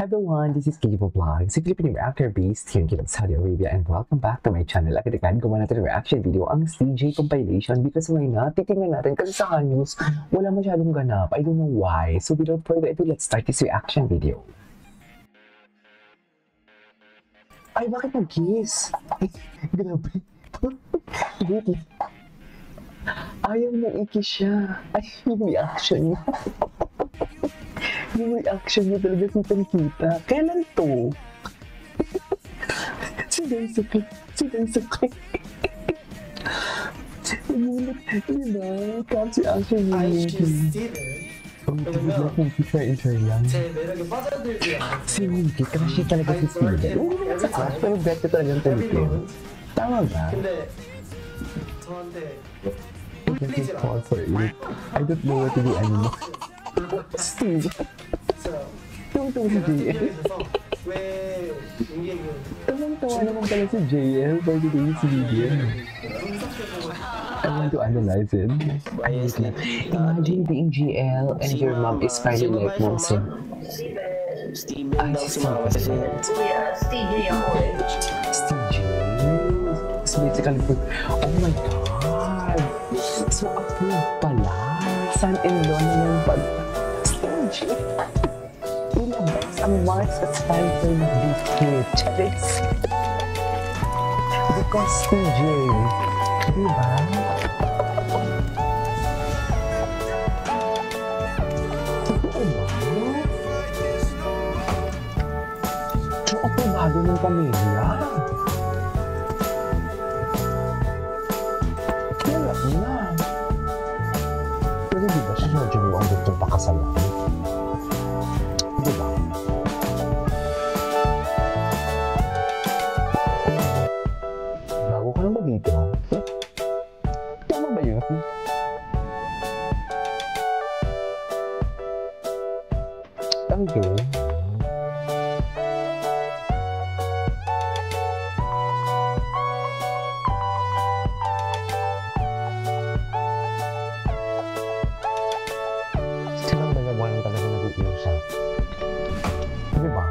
Hi everyone, this is Kijibo Vlog, si Filipino reactor based here in Saudi Arabia, and welcome back to my channel. Agad-agad gumawa natin ng reaction video ang CJ compilation because why not? Titingnan natin kasi sa news wala masyadong ganap. I don't know why. So without further ado, let's start this reaction video. Ay, bakit nag-kiss? Ay, grabe. Wait. Ayaw mo i-kiss siya. Ay, yung reaction niya. Yung reaction niya talaga kitang-kita. Kailan to? Si Daisuke. Umulit. Diba? Kasi action niya. I just did it. Try lang. 제 매력에 빠져들지 않았어요. Si Wiki, crush niya talaga si Steven. Oo naman sa crush, pero bet ko talagang Filipino. Tama ba? 근데 저한테 This is call for it. I don't know what to do anymore. Steve. 진짜 Tungtong si JL. 그래서 왜 연기는 Tawang-tawa naman pala si JL for today's video. I want to analyze it. Imagine being GL and your mom is finally like Momsen. Ay, si Steve. Steve ako eh. Steve. It's basically, oh my God. So approved pala. Son-in-law naman pala. Steve. Ilabas ang marks at time for the Charis. Because Steve. Diba? Totoo ba? So aprobado ng pamilya? Wala na. Pero diba si Jojo ang gustong pakasalan? Diba? Bago ka lang ba dito? Tama ba yun? Thank you. Silang dalawa lang talaga nag-uusap. Diba?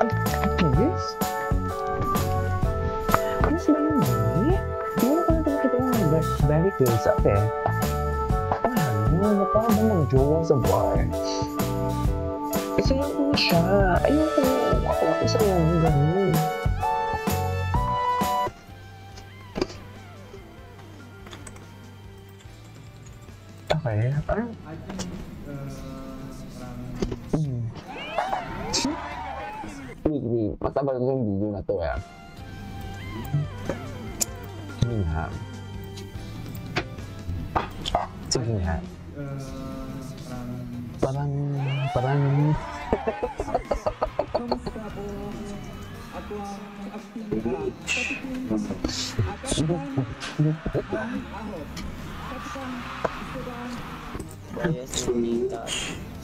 Ay, yes? Yes ba yun eh? Hindi mo pa natin nakita yung very close up eh. Ano, parang ba mag-jowa sa bar? Isayaw mo siya. Ayoko. Ako isayaw mo ganun. Okay. Parang... Wait. Matabal ko yung video na to eh. Sige nga. Sige nga. Parang...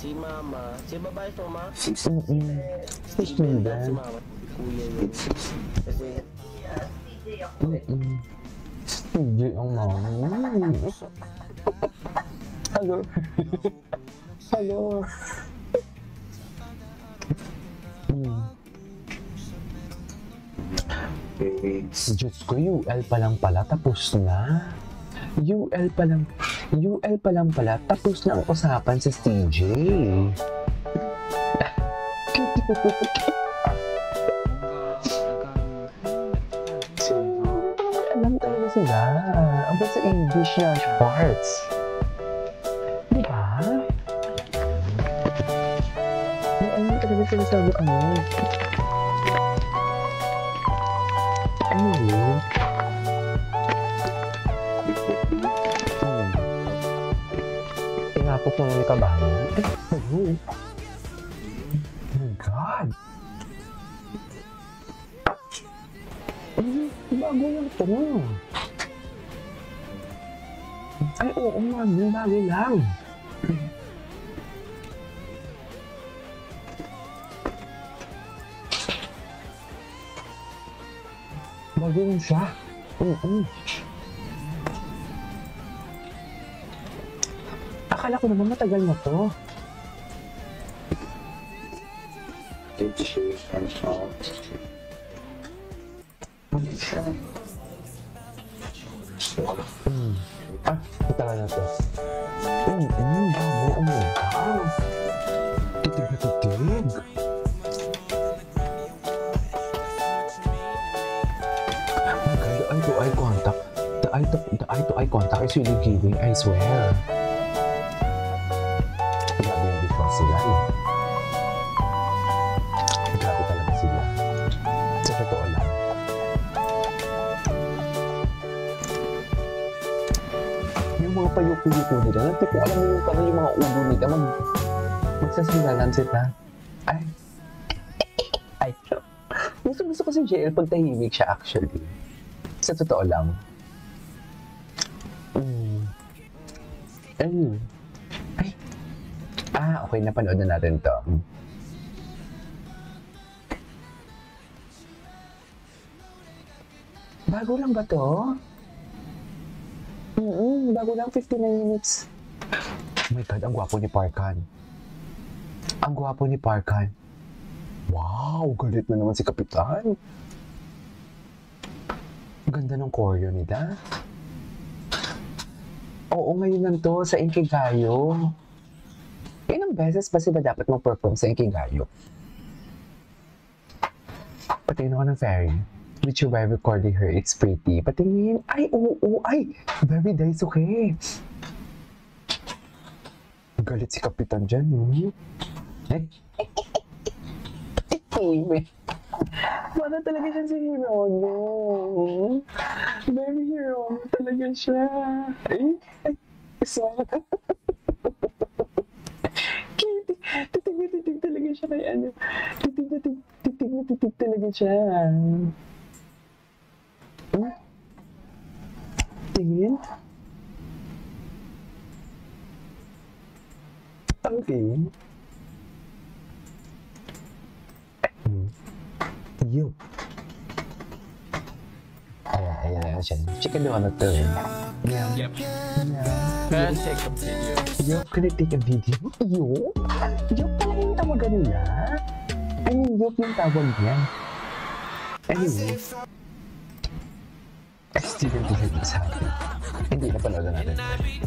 Si Mama, si babae to ma? Si Steven. Si Mama, kuya yun. Kasi, Hindi ang mama. Hello. Hello. Diyos ko, UL pa lang pala, tapos na. UL pa lang pala, tapos na ang usapan sa CJ. Alam talaga sila. Ang ba sa English na Schwartz? Diba? Alam talaga sila sabi ano. Anyway. Tinapok mo yung kabahan. Hello. Oh my God. Bago lang ito. Ay, oo nga, bago lang. Bago lang siya. Akala ko naman matagal na to. did she and all. Ito na to. Bago. Titig na titig. Oh my God, the eye-to-eye contact. The eye-to-eye contact is really giving, I swear. Grabe yung visuals sila eh. Grabe talaga sila. Sa totoo lang. Yung mga payuko-yuko nila, hindi ko alam mo yung parang yung mga ulo nila, magsasalanan sila. Ay. Gusto ko si JL pag tahimik siya actually. Sa totoo lang. Ay. Okay, napanood na natin to. Bago lang ba to? Bago lang 59 minutes. Oh my God, ang gwapo ni Parkan. Ang gwapo ni Parkan. Wow, galit na naman si Kapitan. Ganda ng choreo nila. Oo, ngayon lang to sa Inkigayo. Ilang beses ba sila dapat mag-perform sa Inkigayo? Patingin ako ng Fairy. Which you by recording her, it's pretty. Patingin. Ay, oo, ay. Very Daisuke. Galit si Kapitan dyan, Eh? Wala talaga siya si Hirono. Very Hirono talaga siya. Ay, sorry. Titig talaga siya kay ano. Titig talaga siya. Tingin? Okay. Yo. Ayan siya. Chicken donut to. Yep. Can take a video. Yo, can I take a video? Yo? Yo pala yung tawagan nila? I mean, yo yung tawag niya. Anyway. Still hindi sa akin. Hindi na panood natin.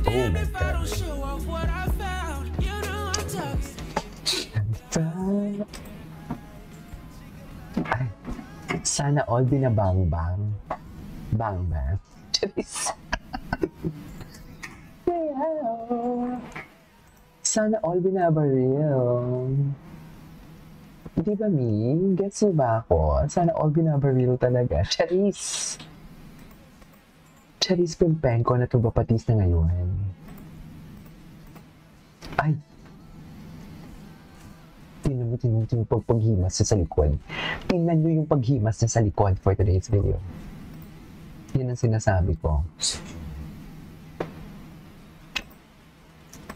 Oh my God. Ay, sana all binabang-bang. Bang-bang. Charis. Sana all binabaril. Di ba, Mi? Gets mo ba ako? Sana all binabaril talaga. Charis. Charis Pimpenko na tubapatis na ngayon. Ay. Tingnan mo yung paghimas sa likod. Tingnan nyo yung paghimas na sa likod for today's video. Yan ang sinasabi ko.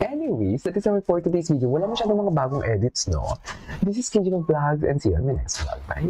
Anyways, that is our for today's video. Wala masyadong mga bagong edits, no? This is KJ Vlogs and see you on my next vlog. Bye!